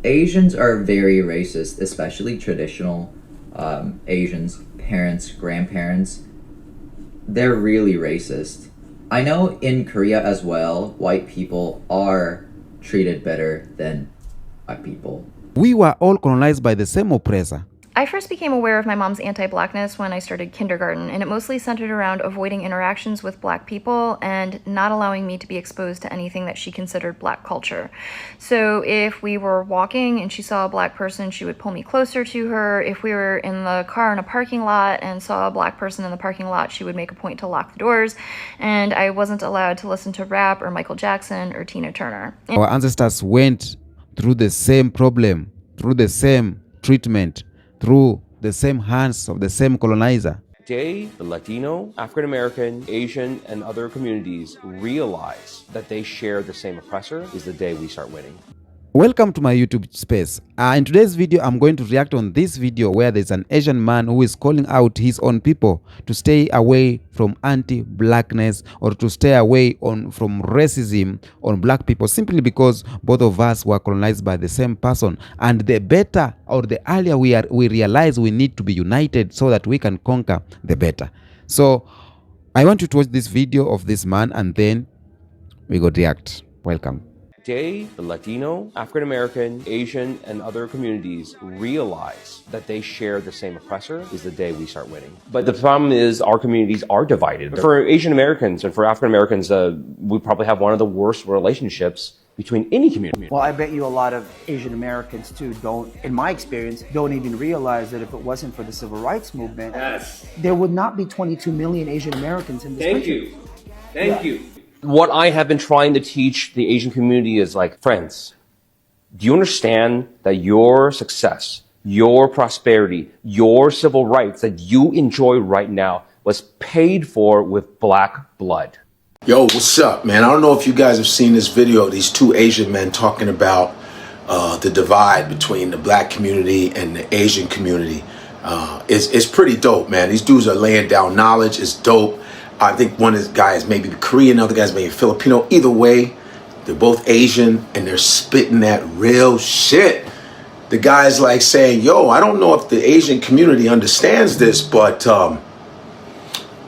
Asians are very racist, especially traditional Asians, parents, grandparents. They're really racist. I know in Korea as well, white people are treated better than black people. We were all colonized by the same oppressor. I first became aware of my mom's anti-blackness when I started kindergarten, and it mostly centered around avoiding interactions with black people and not allowing me to be exposed to anything that she considered black culture. So if we were walking and she saw a black person, she would pull me closer to her. If we were in the car in a parking lot and saw a black person in the parking lot, she would make a point to lock the doors, and I wasn't allowed to listen to rap or Michael Jackson or Tina Turner. Our ancestors went through the same problem, through the same treatment, through the same hands of the same colonizer. Day the Latino, African American, Asian, and other communities realize that they share the same oppressor is the day we start winning. Welcome to my YouTube space. In today's video, I'm going to react on this video where there's an Asian man who is calling out his own people to stay away from anti-blackness or to stay away from racism on black people, simply because both of us were colonized by the same person. And the better or the earlier we realize we need to be united so that we can conquer, the better. So I want you to watch this video of this man and then we go react. Welcome. Day the Latino, African American, Asian, and other communities realize that they share the same oppressor is the day we start winning. But the problem is our communities are divided. For Asian Americans and for African Americans, we probably have one of the worst relationships between any community. Well, I bet you a lot of Asian Americans too don't, in my experience, don't even realize that if it wasn't for the civil rights movement, there would not be 22 million Asian Americans in this country. Thank you. What I have been trying to teach the Asian community is like, friends, do you understand that your success, your prosperity, your civil rights that you enjoy right now was paid for with black blood? Yo, what's up, man? I don't know if you guys have seen this video of these two Asian men talking about the divide between the black community and the Asian community. It's pretty dope, man. These dudes are laying down knowledge. It's dope. I think one of the guys maybe Korean, the other guy's maybe Filipino. Either way, they're both Asian and they're spitting that real shit. The guy's like saying, yo, I don't know if the Asian community understands this, but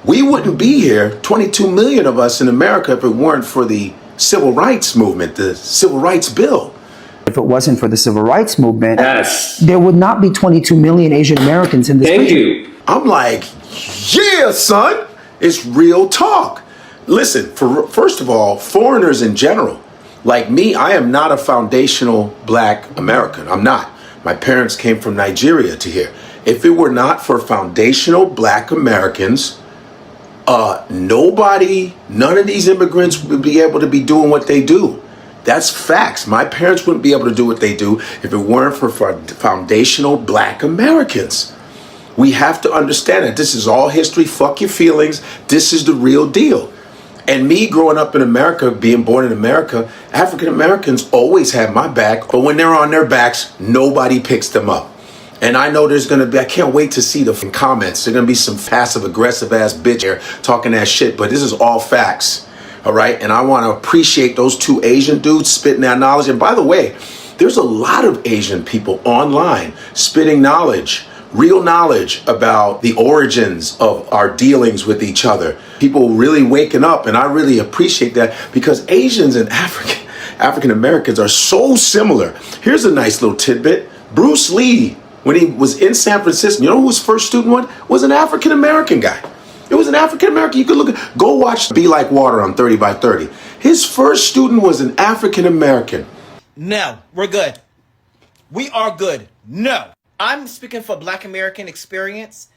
we wouldn't be here, 22 million of us in America, if it weren't for the civil rights movement, the civil rights bill. If it wasn't for the civil rights movement, there would not be 22 million Asian Americans in this country. I'm like, yeah, son. It's real talk. Listen, first of all, foreigners in general, like me, I am not a foundational black American. I'm not. My parents came from Nigeria to here. If it were not for foundational black Americans, none of these immigrants would be able to be doing what they do. That's facts. My parents wouldn't be able to do what they do if it weren't for foundational black Americans. We have to understand that this is all history. Fuck your feelings. This is the real deal. And me growing up in America, being born in America, African Americans always have my back. But when they're on their backs, nobody picks them up. And I know there's going to be, I can't wait to see the comments. There's going to be some passive aggressive ass bitch here talking that shit. But this is all facts. All right. And I want to appreciate those two Asian dudes spitting that knowledge. And by the way, there's a lot of Asian people online spitting knowledge. Real knowledge about the origins of our dealings with each other. People really waking up, and I really appreciate that because Asians and African Americans are so similar. Here's a nice little tidbit. Bruce Lee, when he was in San Francisco, you know who his first student was an African American guy. It was an African American. You could go watch Be Like Water on 30 by 30. His first student was an African American. No, we're good. We are good. No. I'm speaking for Black American experience.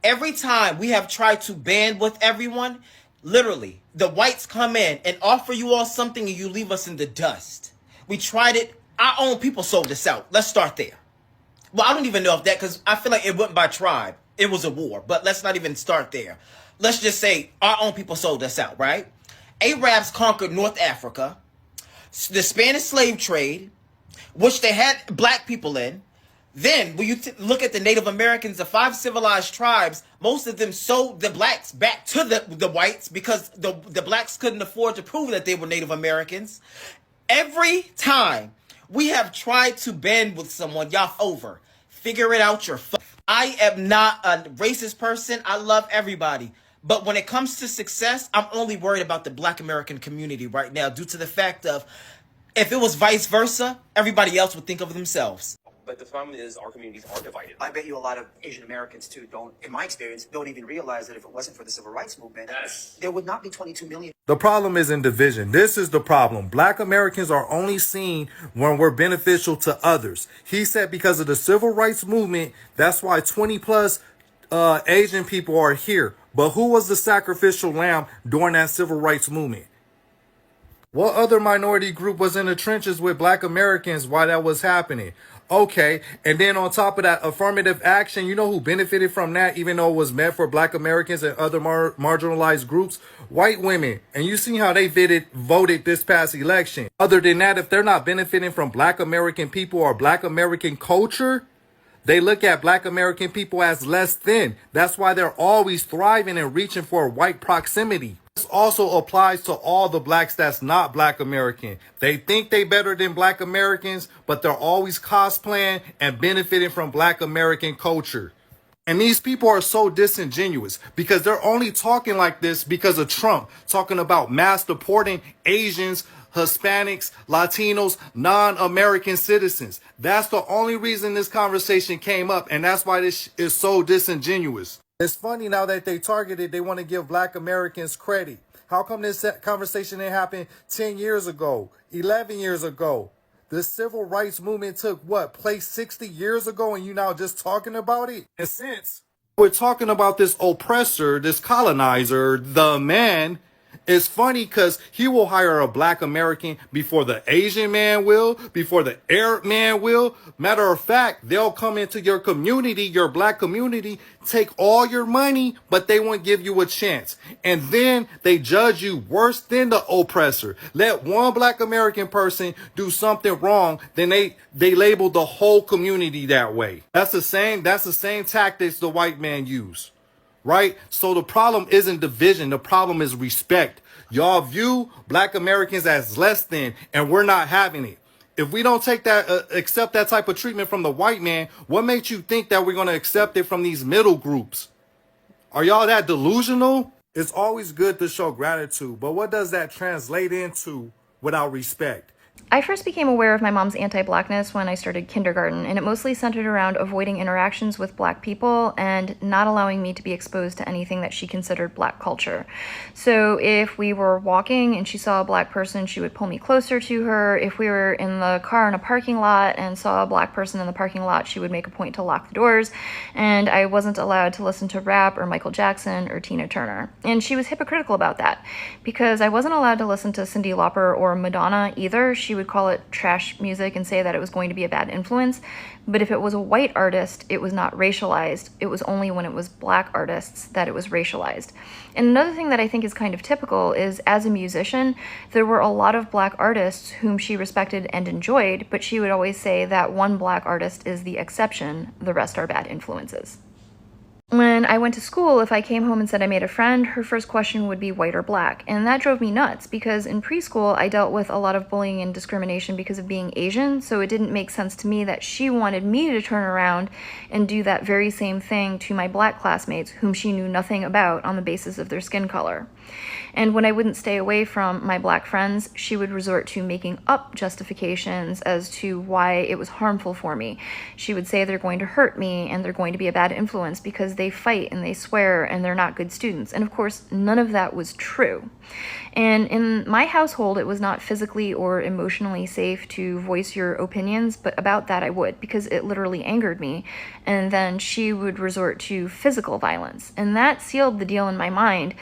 Every time we have tried to band with everyone, literally, the whites come in and offer you all something and you leave us in the dust. We tried it. Our own people sold us out. Let's start there. Well, I don't even know if that, because I feel like it went by tribe. It was a war, but let's not even start there. Let's just say our own people sold us out, right? Arabs conquered North Africa, the Spanish slave trade, which they had black people in. Then, when you look at the Native Americans, the 5 civilized tribes, most of them sold the blacks back to the whites because the blacks couldn't afford to prove that they were Native Americans. Every time We have tried to band with someone. Y'all over. Figure it out I am not a racist person. I love everybody. But when it comes to success, I'm only worried about the Black American community right now due to the fact of if it was vice versa, everybody else would think of themselves. But the problem is our communities are divided. I bet you a lot of Asian Americans too don't, in my experience, don't even realize that if it wasn't for the civil rights movement, there would not be 22 million. The problem is in division. This is the problem. Black Americans are only seen when we're beneficial to others. He said because of the civil rights movement, that's why 20 plus Asian people are here. But who was the sacrificial lamb during that civil rights movement? What other minority group was in the trenches with Black Americans while that was happening? Okay, and then on top of that, affirmative action, you know who benefited from that, even though it was meant for Black Americans and other marginalized groups? White women. And you see how they voted this past election. Other than that, if they're not benefiting from Black American people or Black American culture, they look at Black American people as less than. That's why they're always thriving and reaching for white proximity. This also applies to all the blacks that's not Black American. They think they better than Black Americans, but they're always cosplaying and benefiting from Black American culture. And these people are so disingenuous because they're only talking like this because of Trump, talking about mass deporting Asians, Hispanics, Latinos, non-American citizens. That's the only reason this conversation came up, and that's why this is so disingenuous. It's funny now that they targeted, they want to give Black Americans credit. How come this conversation didn't happen 10 years ago, 11 years ago? The civil rights movement took what, place 60 years ago, and you now just talking about it? And since we're talking about this oppressor, this colonizer, the man, it's funny because he will hire a Black American before the Asian man will, before the Arab man will. Matter of fact, they'll come into your community, your Black community, take all your money, but they won't give you a chance. And then they judge you worse than the oppressor. Let one Black American person do something wrong, then they label the whole community that way. That's the same tactics the white man use. Right? So the problem isn't division. The problem is respect. Y'all view Black Americans as less than, and we're not having it. If we don't take that, accept that type of treatment from the white man, what makes you think that we're going to accept it from these middle groups? Are y'all that delusional? It's always good to show gratitude, but what does that translate into without respect? I first became aware of my mom's anti-blackness when I started kindergarten, and it mostly centered around avoiding interactions with black people and not allowing me to be exposed to anything that she considered black culture. So if we were walking and she saw a black person, she would pull me closer to her. If we were in the car in a parking lot and saw a black person in the parking lot, she would make a point to lock the doors, and I wasn't allowed to listen to rap or Michael Jackson or Tina Turner. And she was hypocritical about that because I wasn't allowed to listen to Cyndi Lauper or Madonna either. She would call it trash music and say that it was going to be a bad influence. But if it was a white artist, it was not racialized. It was only when it was black artists that it was racialized. And another thing that I think is kind of typical is, as a musician, there were a lot of black artists whom she respected and enjoyed, but she would always say that one black artist is the exception, the rest are bad influences. When I went to school, if I came home and said I made a friend, her first question would be white or black. And that drove me nuts because in preschool, I dealt with a lot of bullying and discrimination because of being Asian. So it didn't make sense to me that she wanted me to turn around and do that very same thing to my black classmates whom she knew nothing about on the basis of their skin color. And when I wouldn't stay away from my black friends, she would resort to making up justifications as to why it was harmful for me. She would say they're going to hurt me and they're going to be a bad influence because they fight and they swear and they're not good students. And of course, none of that was true. And in my household, it was not physically or emotionally safe to voice your opinions, but about that I would, because it literally angered me. And then she would resort to physical violence. And that sealed the deal in my mind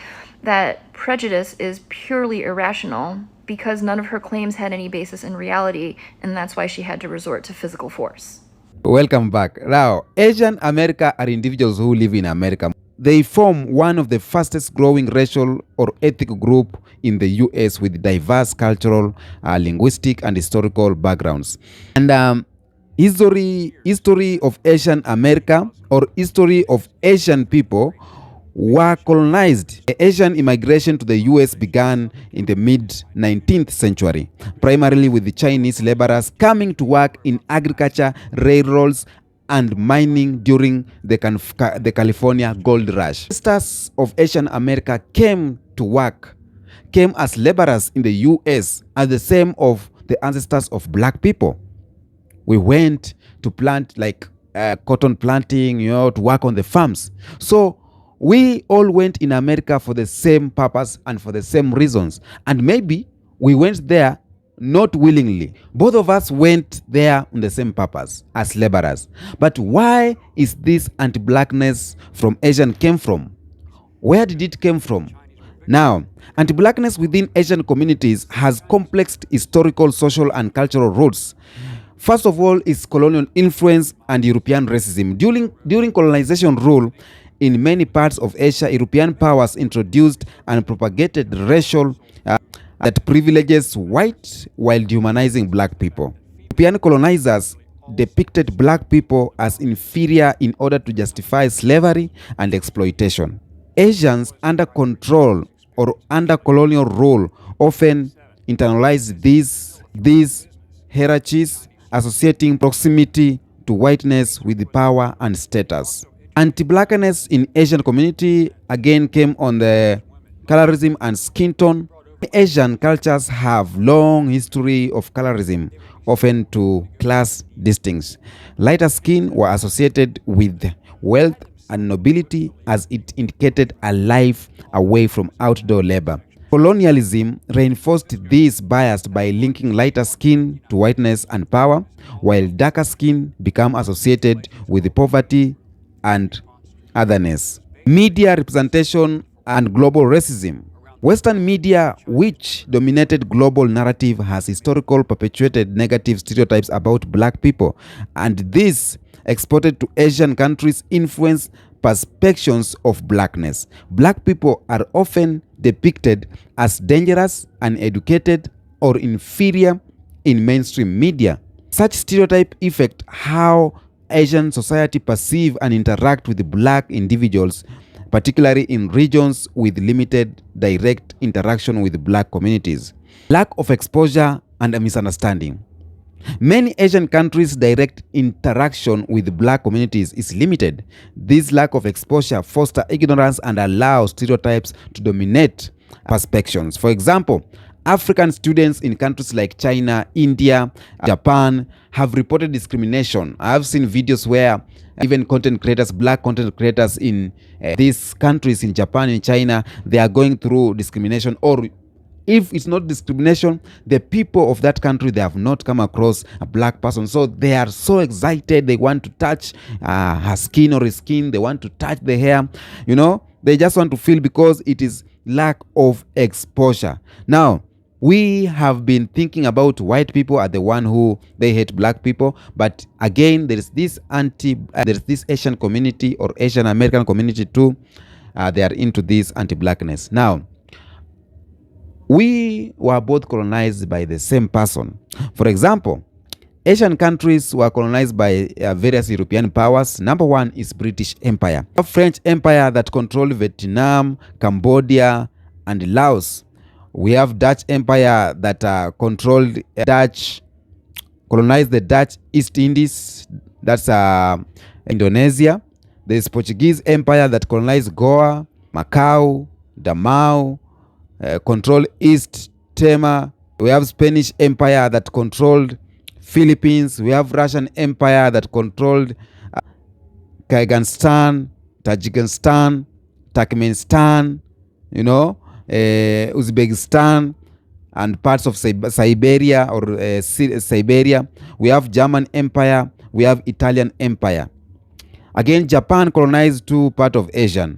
that prejudice is purely irrational because none of her claims had any basis in reality, and that's why she had to resort to physical force. Welcome back. Now, Asian America are individuals who live in America. They form one of the fastest growing racial or ethnic group in the US with diverse cultural, linguistic, and historical backgrounds. And history of Asian America or history of Asian people were colonized. Asian immigration to the US began in the mid-19th century, primarily with the Chinese laborers coming to work in agriculture, railroads, and mining during the California gold rush. Ancestors of Asian America came as laborers in the US as the same of the ancestors of black people. We went to plant like cotton planting, to work on the farms. So we all went in America for the same purpose and for the same reasons. And maybe we went there not willingly. Both of us went there on the same purpose as laborers. But why is this anti-blackness from Asian came from? Where did it come from? Now, anti-blackness within Asian communities has complex historical, social, and cultural roots. First of all is colonial influence and European racism. During colonization rule in many parts of Asia, European powers introduced and propagated racial that privileges white while dehumanizing black people. European colonizers depicted black people as inferior in order to justify slavery and exploitation. Asians under control or under colonial rule often internalized these hierarchies, associating proximity to whiteness with the power and status. Anti-blackness in Asian community again came on the colorism and skin tone. Asian cultures have long history of colorism, often to class distincts. Lighter skin were associated with wealth and nobility, as it indicated a life away from outdoor labor. Colonialism reinforced this bias by linking lighter skin to whiteness and power, while darker skin became associated with poverty and otherness. Media representation and global racism. Western media, which dominated global narrative, has historically perpetuated negative stereotypes about black people, and this exported to Asian countries influence perceptions of blackness. Black people are often depicted as dangerous, uneducated, or inferior in mainstream media. Such stereotype affect how Asian society perceive and interact with black individuals, particularly in regions with limited direct interaction with black communities. Lack of exposure and a misunderstanding. Many Asian countries' direct interaction with black communities is limited. This lack of exposure fosters ignorance and allows stereotypes to dominate perceptions. For example, African students in countries like China, India, Japan have reported discrimination. I have seen videos where even content creators, black content creators in these countries, in Japan, in China, they are going through discrimination, or if it's not discrimination, the people of that country, they have not come across a black person. So they are so excited. They want to touch her skin or his skin. They want to touch the hair. They just want to feel, because it is lack of exposure. Now, we have been thinking about white people are the one who they hate black people, but again, there is this Asian community or Asian American community too. They are into this anti-blackness. Now, we were both colonized by the same person. For example, Asian countries were colonized by various European powers. Number one is British Empire. The French Empire that controlled Vietnam, Cambodia, and Laos. We have Dutch Empire that colonized the Dutch East Indies. That's Indonesia. There is Portuguese Empire that colonized Goa, Macau, Damau, controlled East Timor. We have Spanish Empire that controlled Philippines. We have Russian Empire that controlled Kyrgyzstan, Tajikistan, Turkmenistan, Uzbekistan, and parts of Siberia or Siberia. We have German Empire. We have Italian Empire. Again, Japan colonized two parts of Asia.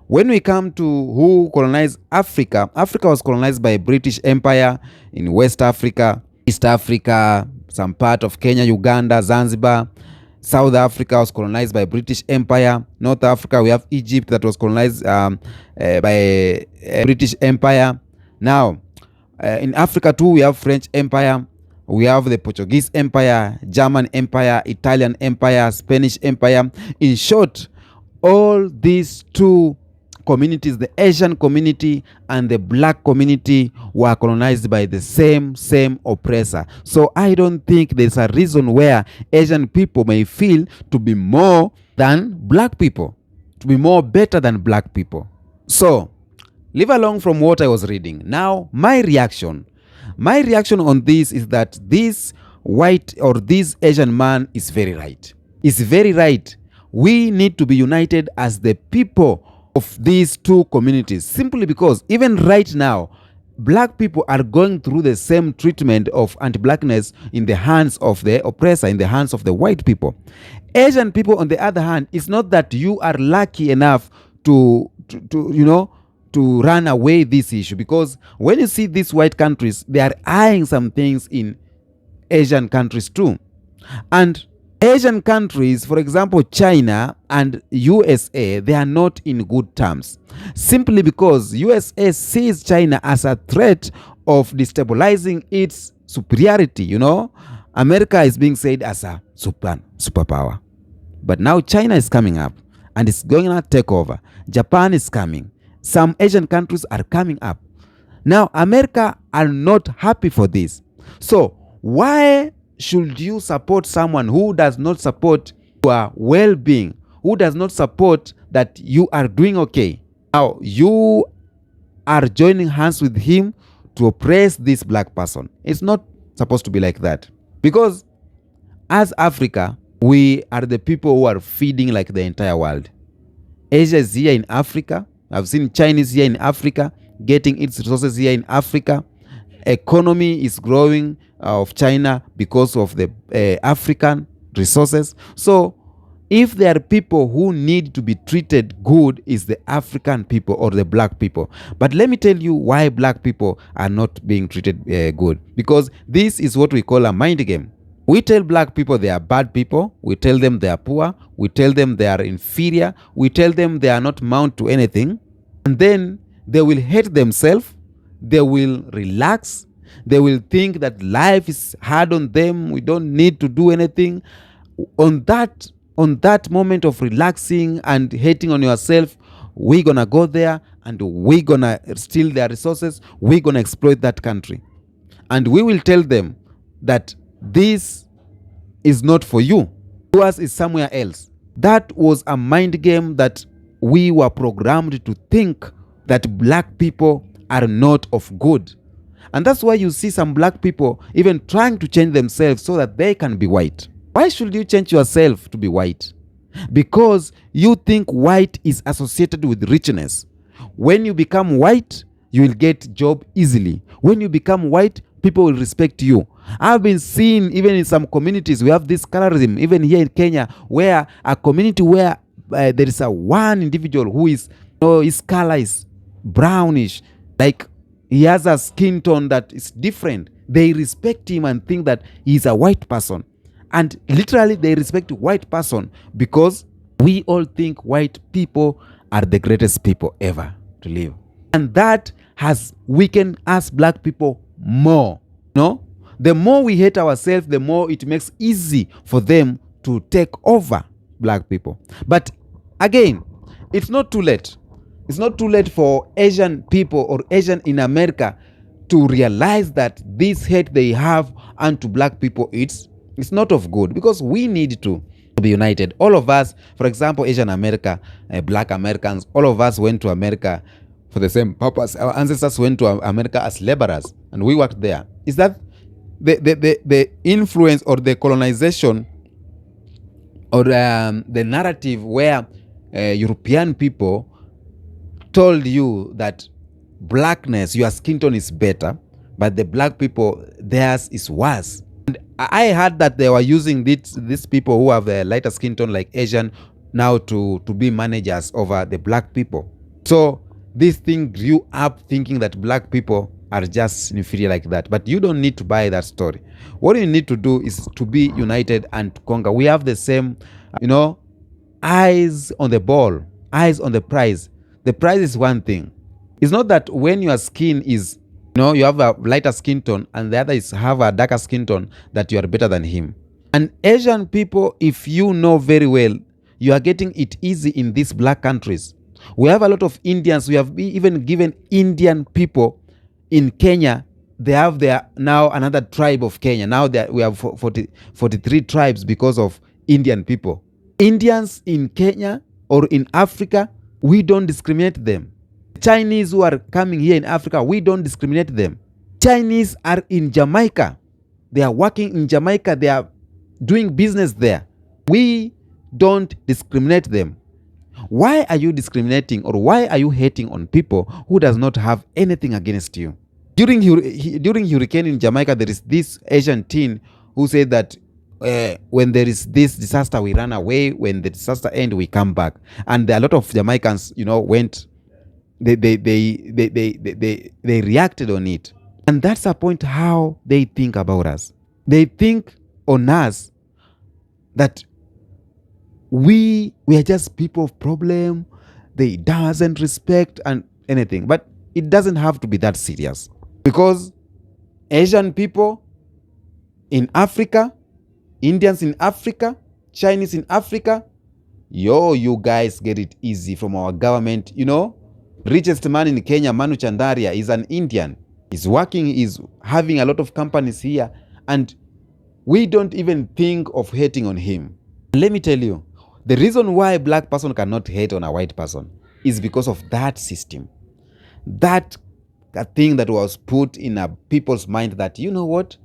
When we come to who colonized Africa, Africa was colonized by British Empire in West Africa, East Africa, some part of Kenya, Uganda, Zanzibar. South Africa was colonized by British Empire. North Africa, we have Egypt that was colonized by British Empire. Now, in Africa too, we have French Empire. We have the Portuguese Empire, German Empire, Italian Empire, Spanish Empire. In short, all these two communities, the Asian community and the black community, were colonized by the same oppressor. So I don't think there's a reason where Asian people may feel to be more than black people, to be more better than black people. So leave along from what I was reading. Now, my reaction on this is that this white or this Asian man is very right. Is very right. We need to be united as the people of these two communities, simply because even right now, black people are going through the same treatment of anti-blackness in the hands of the oppressor, in the hands of the white people. Asian people, on the other hand, it's not that you are lucky enough to run away this issue, because when you see these white countries, they are eyeing some things in Asian countries too. And Asian countries, for example, China and USA, they are not in good terms, simply because USA sees China as a threat of destabilizing its superiority. America is being said as a superpower. But now China is coming up and it's going to take over. Japan is coming. Some Asian countries are coming up. Now, America are not happy for this. So why should you support someone who does not support your well-being, who does not support that you are doing okay? Now, you are joining hands with him to oppress this black person. It's not supposed to be like that. Because as Africa, we are the people who are feeding like the entire world. Asia is here in Africa. I've seen Chinese here in Africa, getting its resources here in Africa. Economy is growing of China because of the African resources. So if there are people who need to be treated good, is the African people or the black people. But let me tell you why black people are not being treated good. Because this is what we call a mind game. We tell black people they are bad people. We tell them they are poor. We tell them they are inferior. We tell them they are not mount to anything. And then they will hate themselves. They will relax. They will think that life is hard on them. We don't need to do anything. On that moment of relaxing and hating on yourself, we're going to go there and we're going to steal their resources. We're going to exploit that country. And we will tell them that this is not for you. Yours is somewhere else. That was a mind game that we were programmed to think that black people are not of good. And that's why you see some black people even trying to change themselves so that they can be white. Why should you change yourself to be white? Because you think white is associated with richness. When you become white, you will get job easily. When you become white, people will respect you. I've been seeing even in some communities, we have this colorism, even here in Kenya, where a community where there is one individual who is, his color is brownish, like he has a skin tone that is different. They respect him and think that he's a white person. And literally they respect white person because we all think white people are the greatest people ever to live. And that has weakened us black people more. The more we hate ourselves, the more it makes easy for them to take over black people. But again, it's not too late. It's not too late for Asian people or Asian in America to realize that this hate they have unto black people, it's not of good, because we need to be united. All of us, for example, Asian America, black Americans, all of us went to America for the same purpose. Our ancestors went to America as laborers and we worked there. Is that the influence or the colonization or the narrative where European people told you that blackness, your skin tone is better, but the black people, theirs is worse. And I heard that they were using these people who have a lighter skin tone like Asian now to be managers over the black people. So this thing grew up thinking that black people are just inferior like that. But you don't need to buy that story. What you need to do is to be united and to conquer. We have the same, eyes on the ball, eyes on the prize. The prize is one thing. It's not that when your skin is, you have a lighter skin tone and the other is have a darker skin tone, that you are better than him. And Asian people, if you know very well, you are getting it easy in these black countries. We have a lot of Indians. We have even given Indian people in Kenya, they have their now another tribe of Kenya. Now that we have 43 tribes because of Indian people. Indians in Kenya or in Africa, we don't discriminate them. Chinese who are coming here in Africa, we don't discriminate them. Chinese are in Jamaica. They are working in Jamaica. They are doing business there. We don't discriminate them. Why are you discriminating, or why are you hating on people who does not have anything against you? During hurricane in Jamaica, there is this Asian teen who said that when there is this disaster, we run away. When the disaster ends, we come back. And a lot of Jamaicans, went. They reacted on it, and that's the point how they think about us. They think on us that we are just people of problem. They doesn't respect and anything, but it doesn't have to be that serious, because Asian people in Africa, Indians in Africa, Chinese in Africa, you guys get it easy from our government. Richest man in Kenya, Manu Chandaria, is an Indian. He's working, he's having a lot of companies here, and we don't even think of hating on him. Let me tell you, the reason why a black person cannot hate on a white person is because of that system. That thing that was put in a people's mind that, you know what,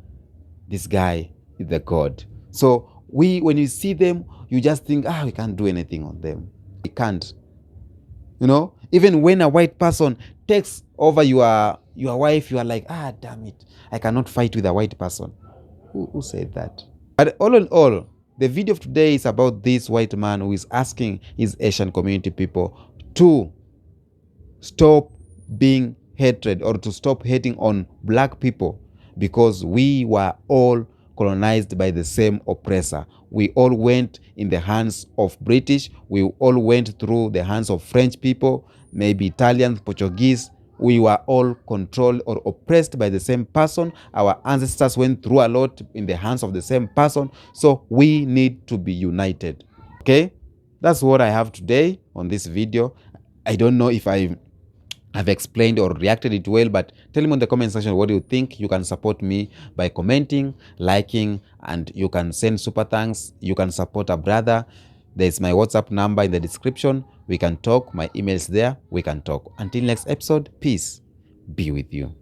this guy is the god. So when you see them, you just think, we can't do anything on them. We can't. Even when a white person takes over your wife, you are like, damn it, I cannot fight with a white person. Who said that? But all in all, the video of today is about this white man who is asking his Asian community people to stop being hatred, or to stop hating on black people, because we were all colonized by the same oppressor. We all went in the hands of British. We all went through the hands of French people, maybe Italians, Portuguese. We were all controlled or oppressed by the same person. Our ancestors went through a lot in the hands of the same person. So we need to be united. Okay? That's what I have today on this video. I don't know if I've explained or reacted it well, but tell me in the comment section what you think. You can support me by commenting, liking, and you can send super thanks. You can support a brother. There's my WhatsApp number in the description. We can talk. My email is there. We can talk. Until next episode, peace be with you.